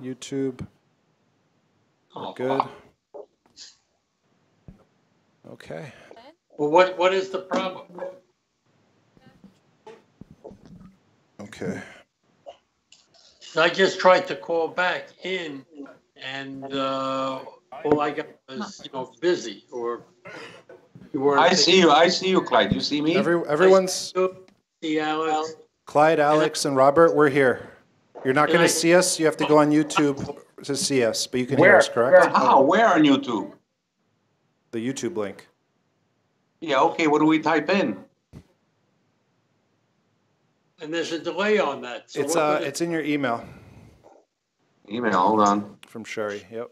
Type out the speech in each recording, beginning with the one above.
YouTube. We're good. Okay. Well, what is the problem? Okay. I just tried to call back in, and all I got was busy or you weren't. I see you, Clyde. You see me? Everyone's. See Alex. Clyde, Alex, and Robert, we're here. You're not going to see us. You have to go on YouTube to see us, but you can hear us, correct? Where on YouTube? The YouTube link. Yeah, okay. What do we type in? And there's a delay on that. So it's in your email. Email, hold on. From Sherry, yep.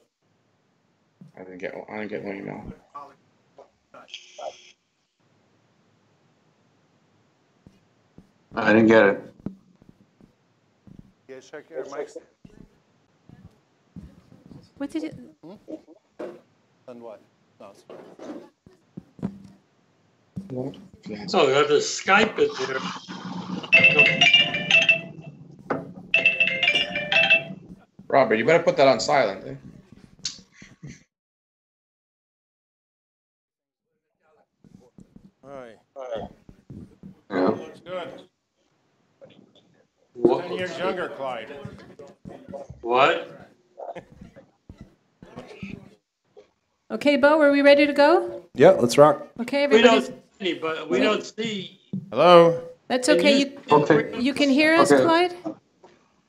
I didn't get one email. I didn't get it. Yeah, check your mics. What did it? And what? So you have to Skype it there. Robert, you better put that on silent. Eh? All right. Yeah. Looks good. 10 years younger, Clyde. What? Okay, Bo, are we ready to go? Yeah, let's rock. Okay, We everybody. don't see. Hello. That's okay. You can hear us, Okay. Clyde?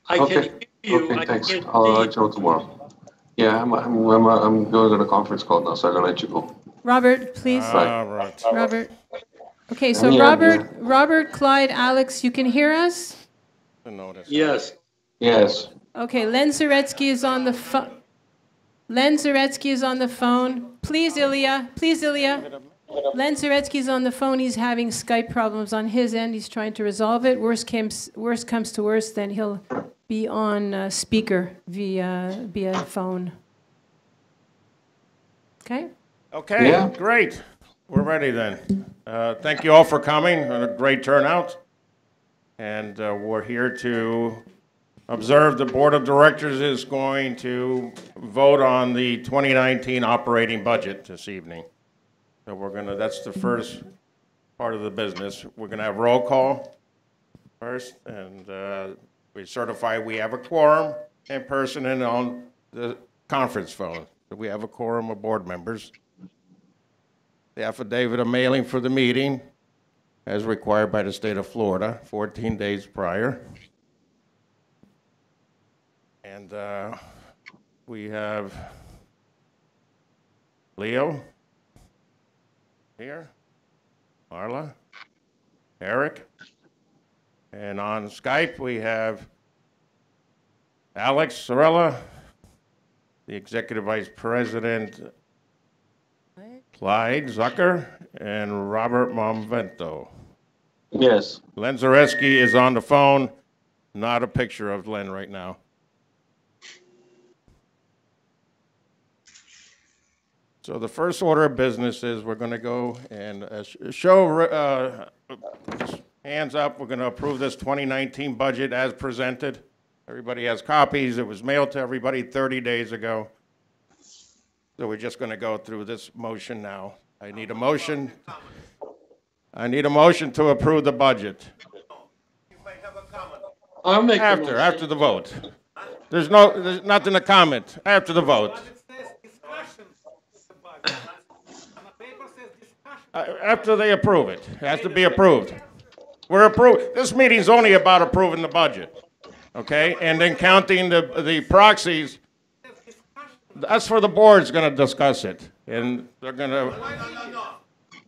I can hear you. Okay, I thanks. can't I'll see. let you know tomorrow. Yeah, I'm going to the conference call now, so I gotta let you go. Robert, please. Right. Robert. Okay, so Yeah, Robert, Clyde, Alex, you can hear us? Yes. Yes. Okay, Len Zaretsky is on the phone. Len Zaretsky is on the phone. Please, Ilya. Len Zaretsky is on the phone. He's having Skype problems on his end. He's trying to resolve it. Worst comes to worst, then he'll be on speaker via phone. Okay? Okay, Yeah. Great. We're ready then. Thank you all for coming. A great turnout. And we're here to observe the Board of Directors is going to vote on the 2019 operating budget this evening. So that's the first part of the business. We're gonna have roll call first, and we certify we have a quorum in person and on the conference phone. So we have a quorum of board members. The affidavit of mailing for the meeting, as required by the state of Florida, 14 days prior. And we have Leo here, Marla, Eric, and on Skype we have Alex Sorella, the Executive Vice President, Clyde Zucker, and Robert Momvento. Yes. Len Zaretsky is on the phone, not a picture of Len right now. So the first order of business is we're going to go and show hands up. We're going to approve this 2019 budget as presented. Everybody has copies. It was mailed to everybody 30 days ago. So we're just going to go through this motion now. I need a motion. I need a motion to approve the budget. I'll make the motion. After the vote. There's nothing to comment after the vote. After they approve it. It has to be approved. This meeting's only about approving the budget. Okay? And then counting the proxies. That's for the board's going to discuss it. And they're going to... No.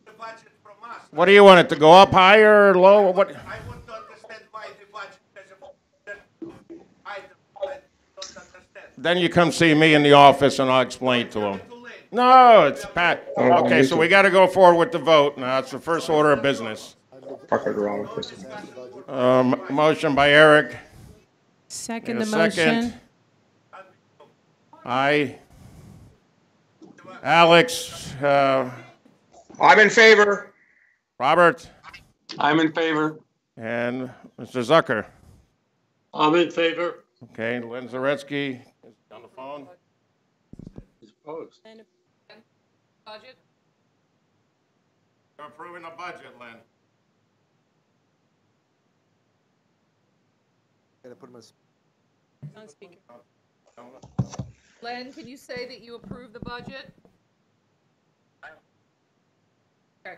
The budget from us. What do you want it to go up higher or low? What? I want to understand why the budget has a item I don't understand. Then you come see me in the office and I'll explain to them. No, it's Pat. Okay, so we got to go forward with the vote. Now, it's the first order of business. Motion by Eric. Second the motion. Aye. Alex. I'm in favor. Robert. I'm in favor. And Mr. Zucker. I'm in favor. Okay, Len Zaretsky is Opposed. Budget? You're approving the budget, Len. On speaker. Len, can you say that you approve the budget? Okay.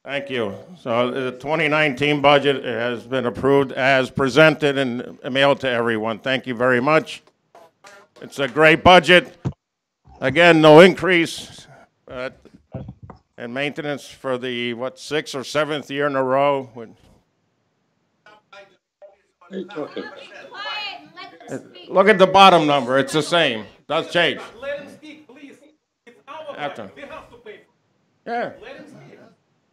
Thank you. So the 2019 budget has been approved as presented and mailed to everyone. Thank you very much. It's a great budget. Again, no increase in maintenance for the, what, 6th or 7th year in a row. What are you talking? Look at the bottom number. It's the same. Does change. Let him speak, please. It's our After. budget. We have to pay. Yeah. Let him speak.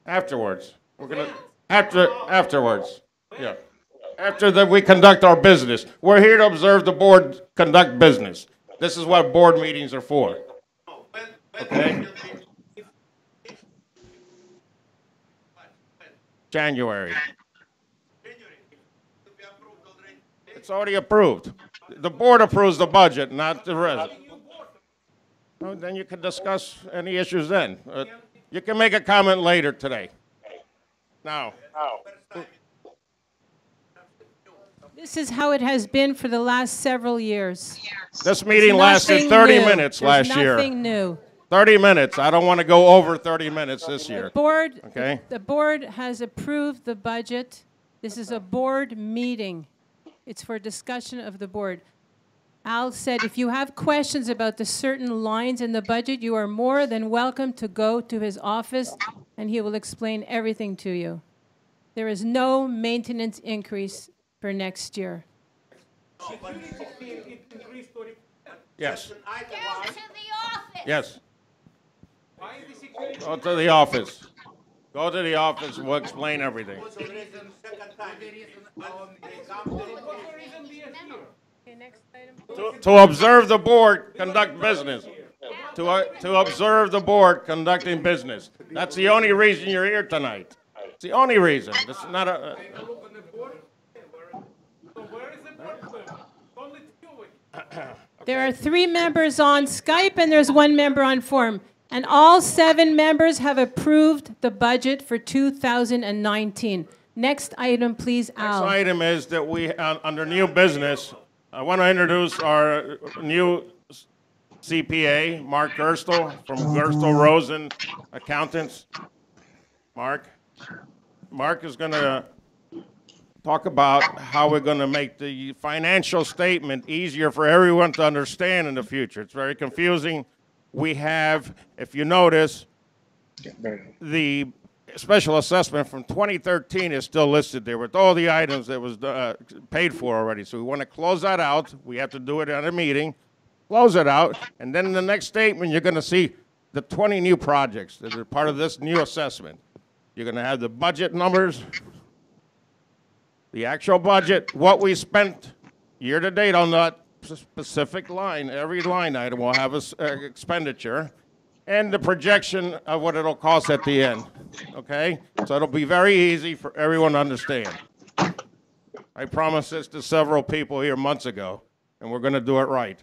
Afterwards. We're gonna afterwards. Yeah. After that, we conduct our business. We're here to observe the board conduct business. This is what board meetings are for. Okay? January. It's already approved. The board approves the budget, not the rest. Well, then you can discuss any issues then. You can make a comment later today. Now. This is how it has been for the last several years. This meeting There's lasted nothing 30 new. minutes There's last year. Nothing new. 30 minutes. I don't want to go over 30 minutes this year. Okay? The board has approved the budget. This is a board meeting. It's for discussion of the board. Al said if you have questions about the certain lines in the budget, you are more than welcome to go to his office and he will explain everything to you. There is no maintenance increase for next year. Yes. Go to the office. Yes. Go to the office. Go to the office. We'll explain everything. To observe the board conduct business. To observe the board conducting business. That's the only reason you're here tonight. It's the only reason. It's not a. There are 3 members on Skype and there's 1 member on forum. And all 7 members have approved the budget for 2019. Next item, please, Al. Next item is that we, under new business, I want to introduce our new CPA, Mark Gerstel from Gerstel Rosen Accountants. Mark is going to talk about how we're going to make the financial statement easier for everyone to understand in the future. It's very confusing. We have, if you notice, the special assessment from 2013 is still listed there with all the items that was paid for already. So we want to close that out. We have to do it at a meeting. Close it out. And then in the next statement, you're going to see the 20 new projects that are part of this new assessment. You're going to have the budget numbers, the actual budget, what we spent year to date on that specific line. Every line item will have an expenditure and the projection of what it'll cost at the end, okay? So it'll be very easy for everyone to understand. I promised this to several people here months ago, and we're going to do it right.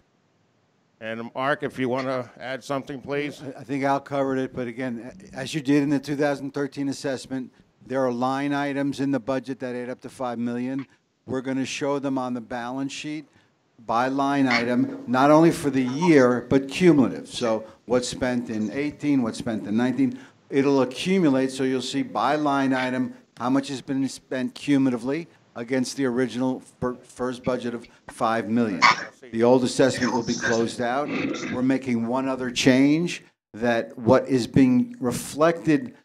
And Mark, if you want to add something, please. I think Al covered it, but again, as you did in the 2013 assessment, there are line items in the budget that add up to $5 million. We're going to show them on the balance sheet by line item, not only for the year, but cumulative. So what's spent in 18, what's spent in 19, it'll accumulate, so you'll see by line item how much has been spent cumulatively against the original first budget of $5 million. The old assessment will be closed out. We're making one other change, that what is being reflected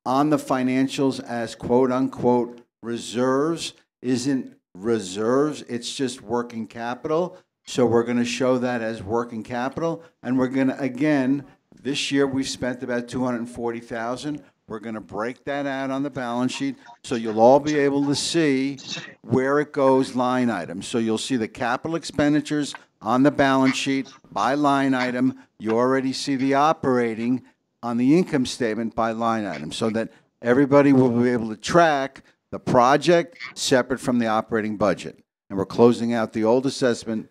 on the financials as quote-unquote reserves isn't reserves, it's just working capital. So we're going to show that as working capital, and we're going to, again, this year we've spent about $240,000. We're going to break that out on the balance sheet, so you'll all be able to see where it goes line item. So you'll see the capital expenditures on the balance sheet by line item. You already see the operating on the income statement by line item, so that everybody will be able to track the project separate from the operating budget. And we're closing out the old assessment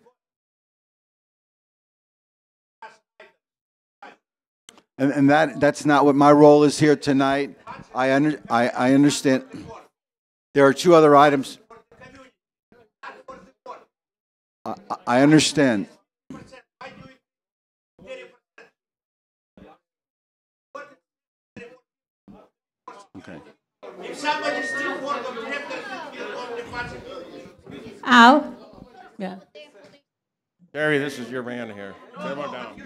And that's not what my role is here tonight. I understand. There are two other items. I understand. Okay. If somebody still board of directors, it will only budget. Al? Yeah. Gary, this is your man here. Come on down.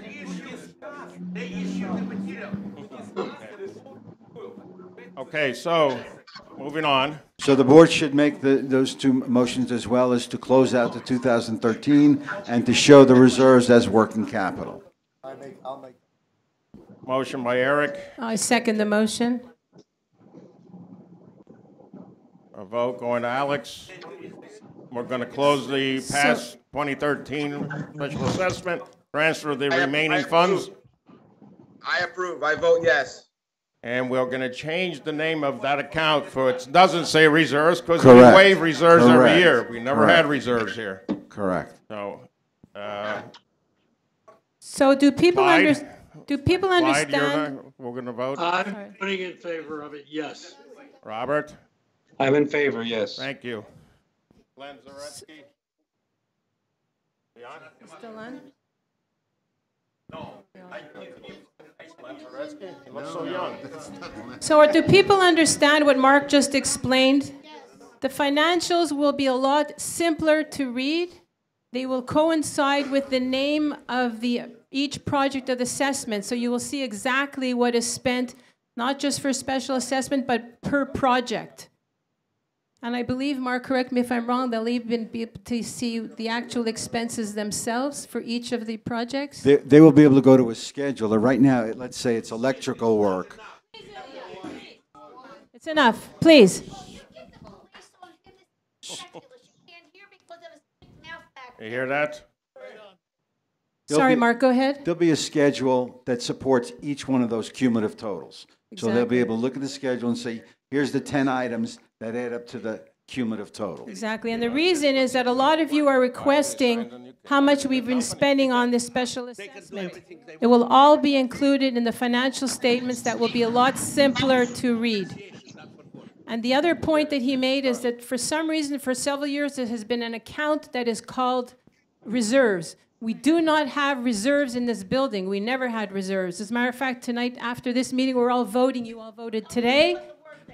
They issue the material. Okay, so moving on. So the board should make those two motions as well as to close out the 2013 and to show the reserves as working capital. Motion by Eric, I second the motion. a vote going to Alex. We're going to close the past 2013 special assessment, transfer the remaining funds, I approve. I vote yes. and we're going to change the name of that account for, it doesn't say reserves, because we Correct. waive reserves every Correct. year. We never Correct. had reserves here. Correct. So, So do people Clyde? do people Clyde, understand? we're going to vote. I'm putting in favor of it, yes. Robert? I'm in favor, yes. Thank you. Glenn Zaretsky? Still on? Glenn Zaretsky? He looks so young. So do people understand what Mark just explained? The financials will be a lot simpler to read. They will coincide with the name of each project of assessment. So you will see exactly what is spent, not just for special assessment, but per project. And I believe, Mark, correct me if I'm wrong, they'll even be able to see the actual expenses themselves for each of the projects? They will be able to go to a scheduler. Right now, let's say it's electrical work. It's enough, please. You hear that? There'll Sorry, be- Mark, go ahead. There'll be a schedule that supports each one of those cumulative totals. So they'll be Exactly. able to look at the schedule and say, here's the 10 items that add up to the cumulative total. Exactly, and the reason is that a lot of you are requesting how much we've been spending on this special assessment. It will all be included in the financial statements that will be a lot simpler to read. And the other point that he made is that for some reason, for several years, there has been an account that is called reserves. We do not have reserves in this building. We never had reserves. As a matter of fact, tonight after this meeting, we're all voting. You all voted today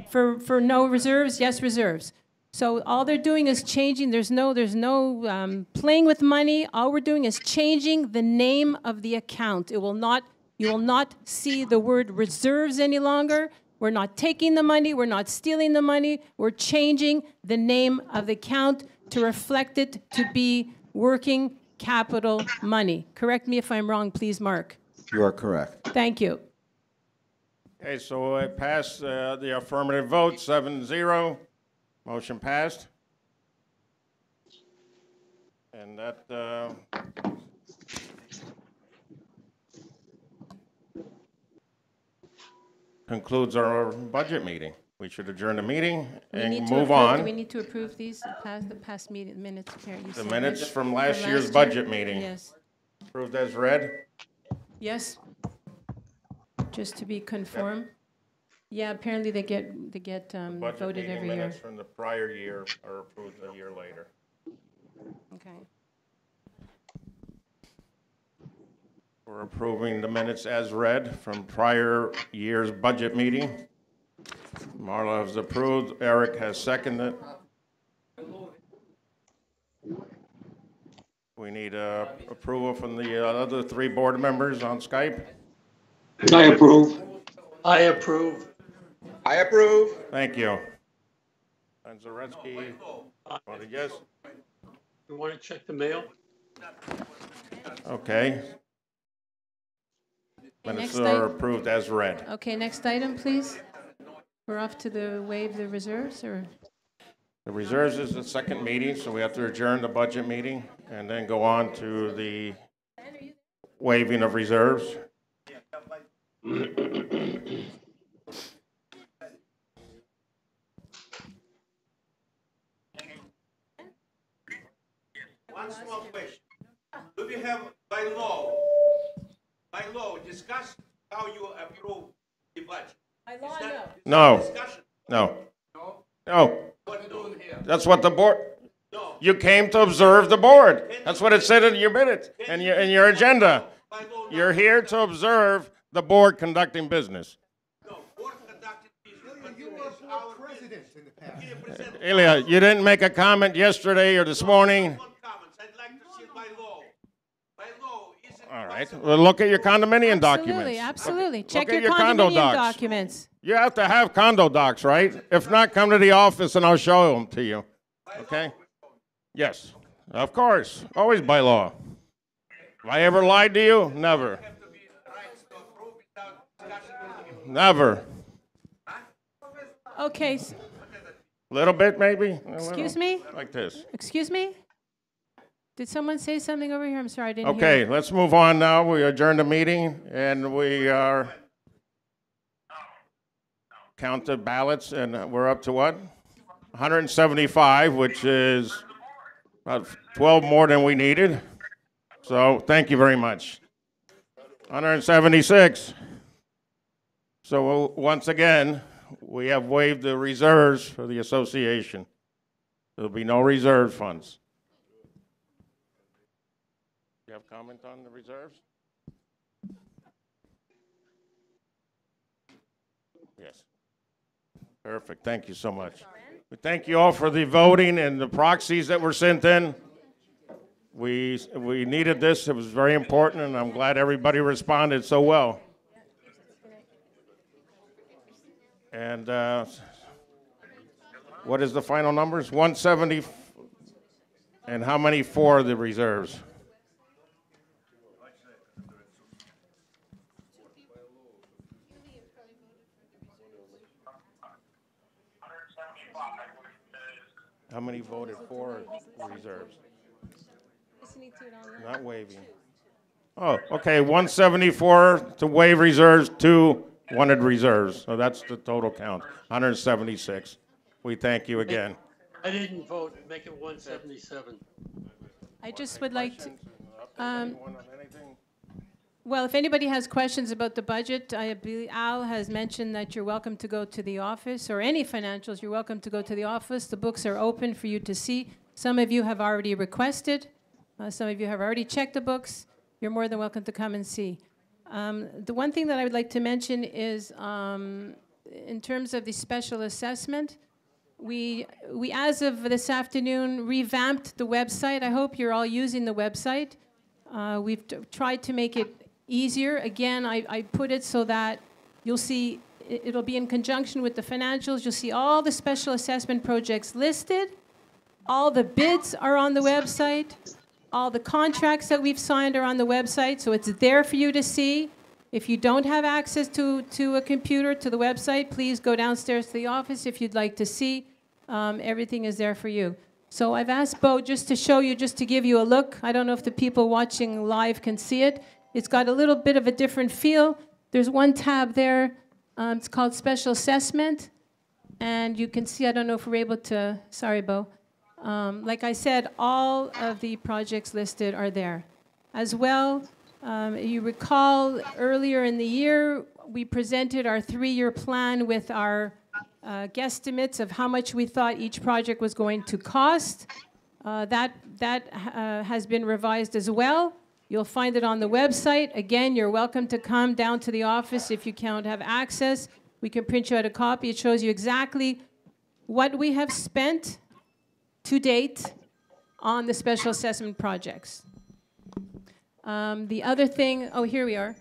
for no reserves, yes reserves. So all they're doing is changing. There's no playing with money. All we're doing is changing the name of the account. You will not see the word reserves any longer. We're not taking the money. We're not stealing the money. We're changing the name of the account to reflect it to be working capital money. Correct me if I'm wrong, please, Mark. You are correct. Thank you. Okay, so it passed the affirmative vote, 7-0. Motion passed. And that concludes our budget meeting. We should adjourn the meeting and move Do on. we need to approve these, the past meeting minutes? Here, you The said minutes that. from last year's year? budget meeting. Yes. Approved as read. Yes? Just to be conform? Yeah, apparently they get Budget voted meeting every year. minutes from the prior year are approved a year later. Okay. We're approving the minutes as read from prior year's budget meeting. Marla has approved, Eric has seconded. We need approval from the other three board members on Skype. I approve. I approve. I approve. Thank you. And Zaretsky voted yes. You want to check the mail? Okay. Minutes next are item. approved as read. Okay, next item, please. We're off to the waive the reserves, or? The reserves is the second meeting, so we have to adjourn the budget meeting and then go on to the waiving of reserves. One small question. Do we have by law discuss how you approve the budget. By law, Is that- no. is that No. discussion? No. No? No. What doing here? That's what the board, No. you came to observe the board. That's what it said in your minutes and your agenda. By law, no. You're here to observe the board conducting business. No, board conducted business, but you were our president in the past. You represent Ilya, you didn't make a comment yesterday or this morning. one comments. I'd like to see it by law. By law, is it All right, possible? well, look at your condominium documents. Absolutely, absolutely. Check at your your condo condominium docs. documents. You have to have condo docs, right? If not, come to the office and I'll show them to you. Okay? Yes, of course, always by law. Have I ever lied to you? Never. Have to be rights to approve without discussion. Never. Okay, Little bit, maybe? excuse me? Like this. Excuse me? Did someone say something over here? I'm sorry, I didn't hear. Okay, let's move on now. We adjourn the meeting and we are counted ballots and we're up to what? 175, which is about 12 more than we needed. So thank you very much. 176. So once again, we have waived the reserves for the association. There'll be no reserve funds. You have comment on the reserves? Yes. Perfect. Thank you so much. We thank you all for the voting and the proxies that were sent in. We needed this. It was very important, and I'm glad everybody responded so well. And what is the final numbers? 170. And how many for the reserves? How many voted for reserves? Not waiving. Oh, okay, 174 to waive reserves, 2 wanted reserves. So that's the total count, 176. We thank you again. I didn't vote, make it 177. I just would like to, well, if anybody has questions about the budget, I believe Al has mentioned that you're welcome to go to the office, or any financials, you're welcome to go to the office. The books are open for you to see. Some of you have already requested. Some of you have already checked the books. You're more than welcome to come and see. The one thing that I would like to mention is, in terms of the special assessment, we as of this afternoon, revamped the website. I hope you're all using the website. We've tried to make it easier. Again, I put it so that you'll see, it'll be in conjunction with the financials. You'll see all the special assessment projects listed. All the bids are on the website. All the contracts that we've signed are on the website, so it's there for you to see. If you don't have access to a computer, to the website, please go downstairs to the office if you'd like to see. Everything is there for you. So I've asked Bo just to show you, just to give you a look. I don't know if the people watching live can see it. It's got a little bit of a different feel. There's one tab there. It's called Special Assessment. And you can see, I don't know if we're able to, sorry, Bo. Like I said, all of the projects listed are there. As well, you recall earlier in the year, we presented our 3-year plan with our guesstimates of how much we thought each project was going to cost. That has been revised as well. You'll find it on the website. Again, you're welcome to come down to the office if you can't have access. We can print you out a copy. It shows you exactly what we have spent to date on the special assessment projects. The other thing, oh, here we are.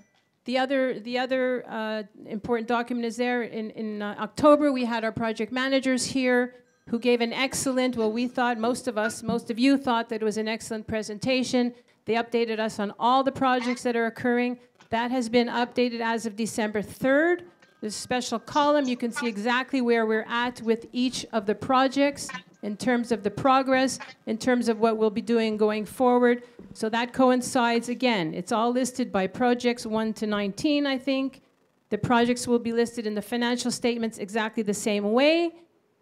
The other important document is there. In October, we had our project managers here who gave an excellent, well, we thought, most of you thought that it was an excellent presentation. They updated us on all the projects that are occurring. That has been updated as of December 3rd. There's a special column. You can see exactly where we're at with each of the projects in terms of the progress, in terms of what we'll be doing going forward. So that coincides, again, it's all listed by projects 1 to 19, I think. The projects will be listed in the financial statements exactly the same way.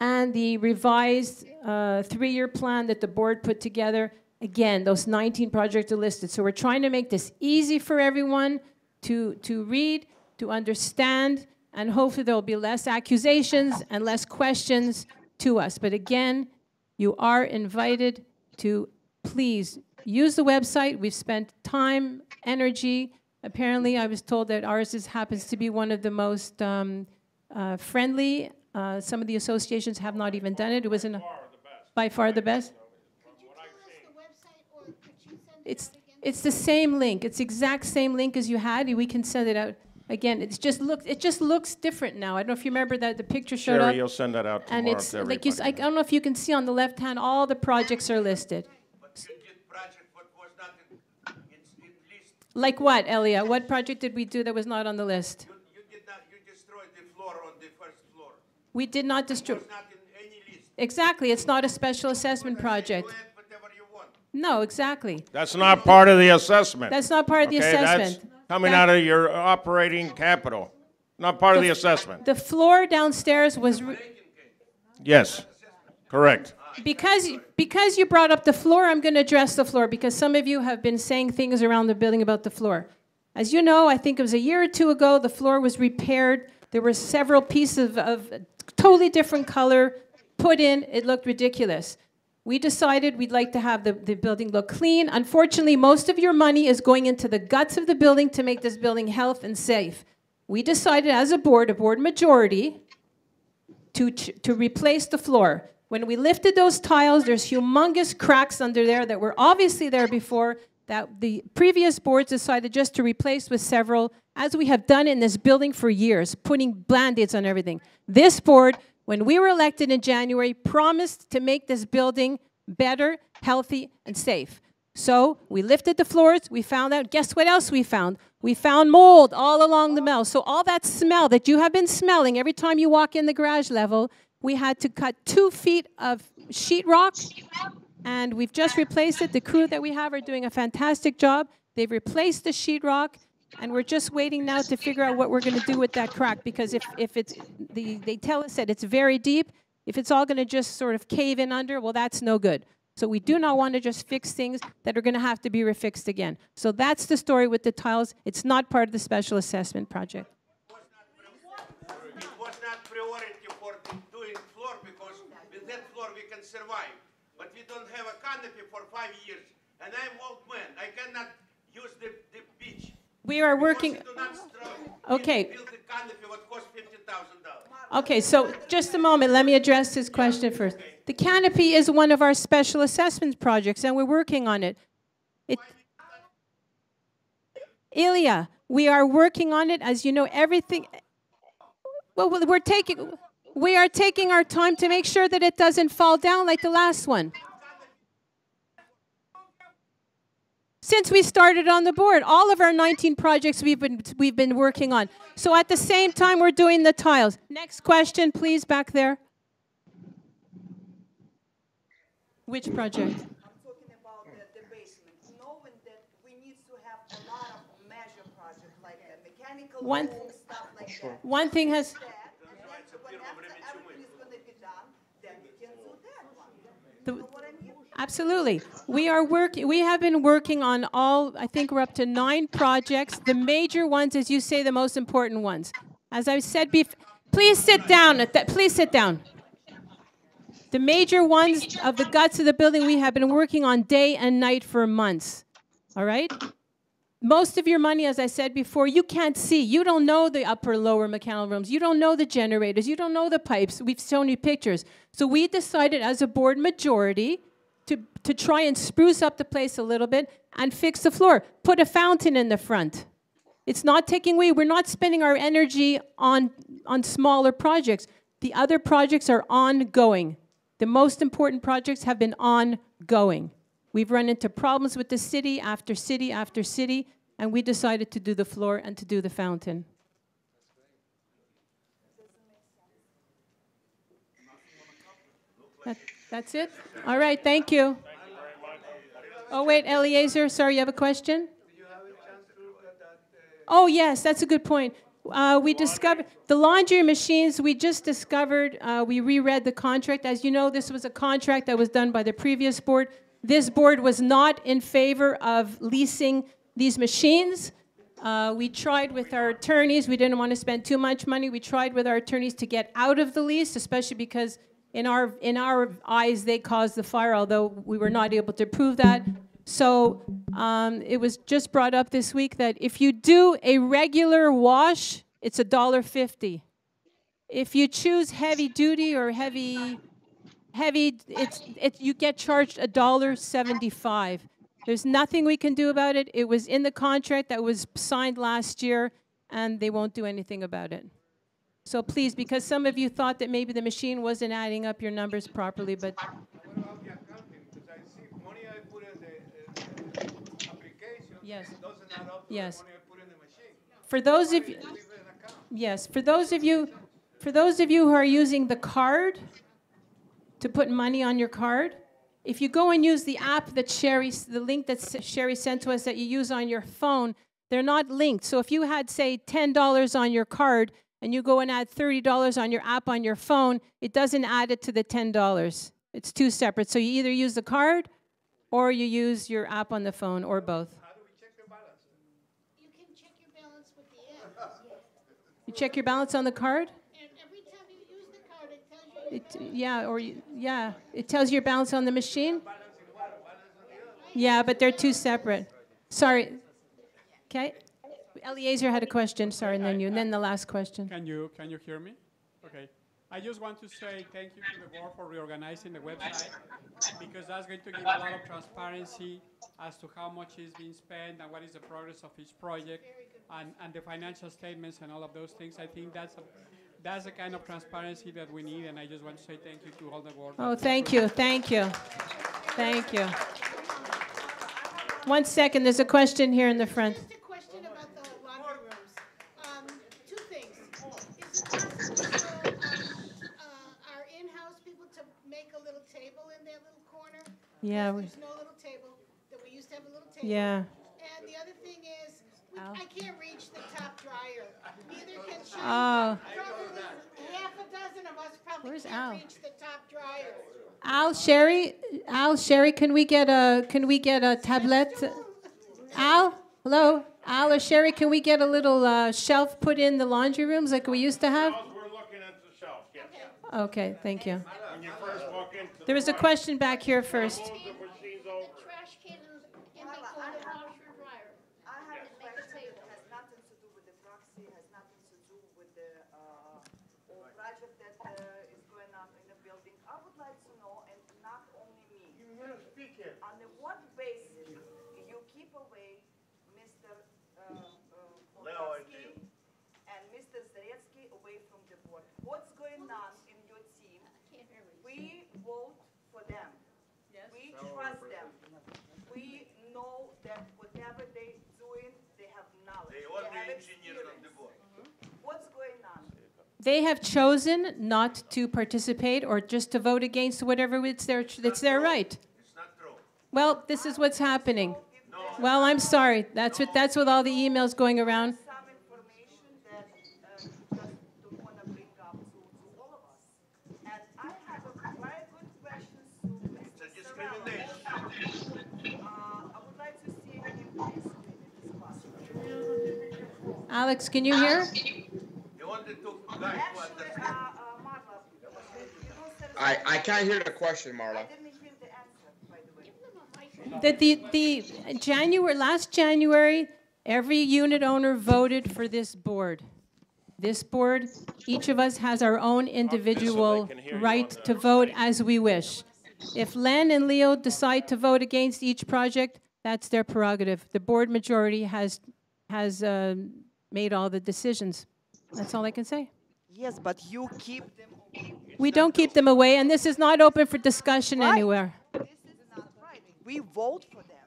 And the revised 3-year plan that the board put together, again, those 19 projects are listed. So we're trying to make this easy for everyone to read. to understand, and hopefully there will be less accusations and less questions to us. But again, you are invited to please use the website. We've spent time, energy. Apparently, I was told that ours happens to be one of the most friendly. Some of the associations have not even done it. It wasn't by far the best. It's the same link. It's the exact same link as you had. We can send it out again. It just looks different now. I don't know if you remember that the picture showed up. Sherry, you'll send that out tomorrow. And it's like I don't know if you can see on the left hand, all the projects are listed. Like what, Elia? What project did we do that was not on the list? You destroyed the floor on the first floor. We did not destroy. It was not in any list. Exactly. It's not a special assessment project. Go ahead, whatever you want. No, exactly. That's not part of the assessment. That's not part of the Okay, assessment. That's coming out of your operating capital, not part of the assessment. The floor downstairs was Yes, correct. because you brought up the floor. I'm going to address the floor because some of you have been saying things around the building about the floor. As you know, I think it was a year or two ago, the floor was repaired. There were several pieces of totally different color put in. It looked ridiculous. We decided we'd like to have the building look clean. Unfortunately, most of your money is going into the guts of the building to make this building healthy and safe. We decided as a board majority, to replace the floor. When we lifted those tiles, there's humongous cracks under there that were obviously there before that the previous boards decided just to replace with several, as we have done in this building for years, putting Band-Aids on everything. This board, when we were elected in January, promised to make this building better, healthy, and safe. So we lifted the floors. We found out, guess what else we found? We found mold all along the mill. So all that smell that you have been smelling every time you walk in the garage level, we had to cut 2 feet of sheetrock, and we've just replaced it. The crew that we have are doing a fantastic job. They've replaced the sheetrock, and we're just waiting now to figure out what we're going to do with that crack, because if it's, they tell us that it's very deep. If it's all going to just sort of cave in under, well, that's no good. So we do not want to just fix things that are going to have to be refixed again. So that's the story with the tiles. It's not part of the special assessment project. It was not priority for doing floor because with that floor we can survive. But we don't have a canopy for 5 years. And I'm old man. I cannot use the beach. We are working. Okay. Build the canopy what cost $50,000. Okay, so just a moment. Let me address this question first. The canopy is one of our special assessment projects, and we're working on it. Ilya, we are working on it. As you know, everything. Well, we are taking our time to make sure that it doesn't fall down like the last one. Since we started on the board, all of our 19 projects we've been working on. So at the same time, we're doing the tiles. Next question, please, back there. Which project? I'm talking about the basement. Knowing that we need to have a lot of measure projects like mechanical stuff like that. One thing has. Absolutely. We have been working on all, I think we're up to 9 projects. The major ones, as you say, the most important ones. As I said before, please sit down. Please sit down. The major ones of the guts of the building we have been working on day and night for months. All right? Most of your money, as I said before, you can't see. You don't know the upper, lower mechanical rooms. You don't know the generators. You don't know the pipes. We've shown you pictures. So we decided as a board majority to try and spruce up the place a little bit and fix the floor. Put a fountain in the front. It's not taking away. We're not spending our energy on smaller projects. The other projects are ongoing. The most important projects have been ongoing. We've run into problems with the city after city after city, and we decided to do the floor and to do the fountain. That's it? All right, thank you. Oh, wait, Eliezer, sorry, you have a question? Oh, yes, that's a good point. We discovered the laundry machines. We just discovered, we reread the contract. As you know, this was a contract that was done by the previous board. This board was not in favor of leasing these machines. We tried with our attorneys. We didn't want to spend too much money. We tried with our attorneys to get out of the lease, especially because in our eyes, they caused the fire, although we were not able to prove that. So it was just brought up this week that if you do a regular wash, it's $1.50. If you choose heavy duty or heavy, you get charged $1.75. There's nothing we can do about it. It was in the contract that was signed last year, and they won't do anything about it. So please, because some of you thought that maybe the machine wasn't adding up your numbers properly, but What about the accounting? Because I see money I put in the application, yes, it doesn't add up to yes. the money I put in the machine. For those of you, yes, for those of you who are using the card to put money on your card, if you go and use the app that the link that Sherry sent to us that you use on your phone, they're not linked. So if you had, say, $10 on your card and you go and add $30 on your app on your phone, it doesn't add it to the $10. It's two separate. So you either use the card or you use your app on the phone, or both. How do we check the balance? You can check your balance with the app. You check your balance on the card? And every time you use the card, it tells you. It tells you your balance on the machine. Yeah, but they're two separate. Sorry. Okay. Eliezer had a question. Sorry, and then you, and then the last question. Can you hear me? Okay. I just want to say thank you to the board for reorganizing the website, because that's going to give a lot of transparency as to how much is being spent and what is the progress of each project, and the financial statements and all of those things. I think that's the kind of transparency that we need, and I just want to say thank you to all the board. Oh, thank you, thank you, thank you. 1 second, there's a question here in the front. Just a question about the laundry rooms. Two things. Is it possible for our in-house people to make a little table in that little corner? Yeah. There's no little table, that we used to have a little table. Yeah. And the other thing is, I can't reach the top dryer. Neither can she. Oh. Probably half a dozen of us probably Where's can't Al? reach the top dryer. Sherry, can we get a tablet? Al, hello, Al or Sherry, can we get a little shelf put in the laundry rooms like we used to have? We're looking at the shelf, yes. Okay, thank you. When you first walk into There was a question back here first. The trash can in the washer dryer. I have a question that has nothing to do with the proxy, has nothing to do with the whole project that is going on in the building. I would like to know, and not only me, on what basis you keep away Mr. Polkowski and Mr. Zaretsky away from the board? What's going on in your team? We vote for them. We trust them. We know that whatever they doing, they have knowledge. They are the have engineers of the board. What's going on? They have chosen not to participate or just to vote against whatever it's their right. It's not true. Well, this is what's happening. Well, I'm sorry. That's what all the emails going around. Some information that just don't want to bring up to all of us. And I have a very good question to Mr. It's a discrimination. I would like to see him please, if it's possible. Alex, can you hear? You wanted to guys to Actually, understand. Marla, you know, I can't hear the question, Marla. I didn't hear the answer, by the way. Last January, every unit owner voted for this board. This board, each of us has our own individual right to vote as we wish. If Len and Leo decide to vote against each project, that's their prerogative. The board majority has made all the decisions. That's all I can say. Yes, but you keep them away. We don't keep them away, and this is not open for discussion anywhere. This is not right. We vote for them,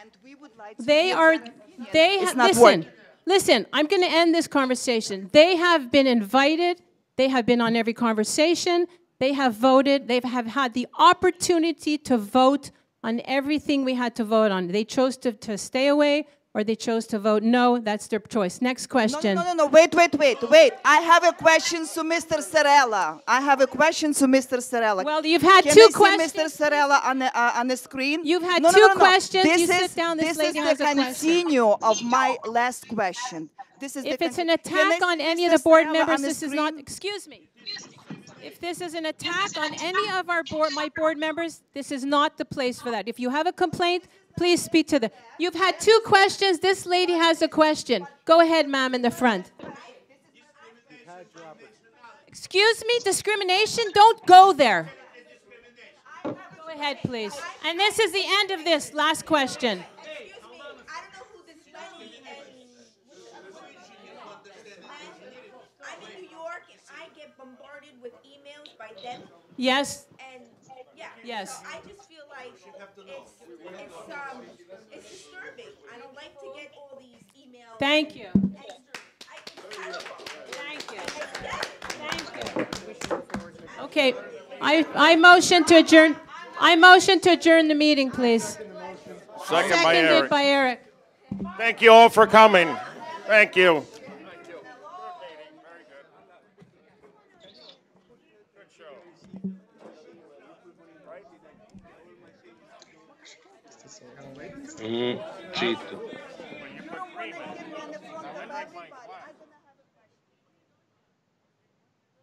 and we would like to They hear are, their opinion. they, It's not listen, working. listen, I'm going to end this conversation. They have been invited. They have been on every conversation. They have voted. They have had the opportunity to vote on everything we had to vote on. They chose to stay away. or they chose to vote no. That's their choice. Next question. No. Wait. I have a question to Mr. Serella. Well, you've had Can two I questions. see Mr. Serella on the screen? You've had No, two no. questions. This You is, sit down. This lady has is the a question. continue of my last question. This is If the it's an Can I attack see on any of Mr. the board Serella members, on the this is not. screen? Excuse me. If this is an attack on any of my board members, this is not the place for that. If you have a complaint, please speak to the. You've had two questions. This lady has a question. Go ahead, ma'am, in the front. Excuse me, discrimination? Don't go there. Go ahead, please. And this is the end of this. Last question. I'm in New York and I get bombarded with emails by them. Yes. And yeah. Yes. So I just feel like it's disturbing. I don't like to get all these emails. Thank you. Thank you. Thank you. Okay. I motion to adjourn. I motion to adjourn the meeting, please. Second by Eric. Seconded by Eric. Thank you all for coming. Thank you. Cheat. You don't want to give me on the front of the budget?